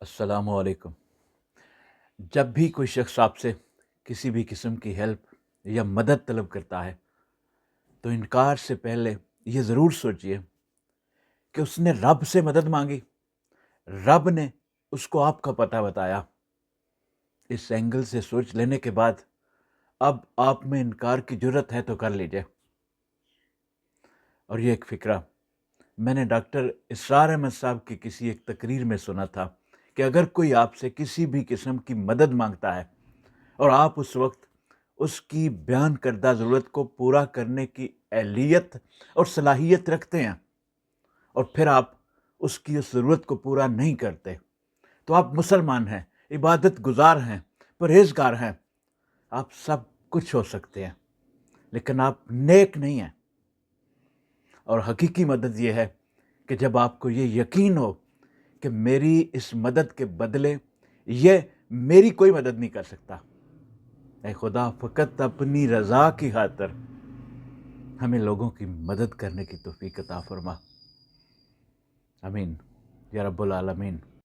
السلام علیکم۔ جب بھی کوئی شخص آپ سے کسی بھی قسم کی ہیلپ یا مدد طلب کرتا ہے تو انکار سے پہلے یہ ضرور سوچئے کہ اس نے رب سے مدد مانگی، رب نے اس کو آپ کا پتہ بتایا۔ اس اینگل سے سوچ لینے کے بعد اب آپ میں انکار کی جرت ہے تو کر لیجئے۔ اور یہ ایک فکرہ میں نے ڈاکٹر اسرار احمد صاحب کی کسی ایک تقریر میں سنا تھا کہ اگر کوئی آپ سے کسی بھی قسم کی مدد مانگتا ہے اور آپ اس وقت اس کی بیان کردہ ضرورت کو پورا کرنے کی اہلیت اور صلاحیت رکھتے ہیں اور پھر آپ اس کی اس ضرورت کو پورا نہیں کرتے تو آپ مسلمان ہیں، عبادت گزار ہیں، پرہیزگار ہیں، آپ سب کچھ ہو سکتے ہیں، لیکن آپ نیک نہیں ہیں۔ اور حقیقی مدد یہ ہے کہ جب آپ کو یہ یقین ہو کہ میری اس مدد کے بدلے یہ میری کوئی مدد نہیں کر سکتا، اے خدا فقط اپنی رضا کی خاطر ہمیں لوگوں کی مدد کرنے کی توفیق عطا فرما۔ آمین یا رب العالمین۔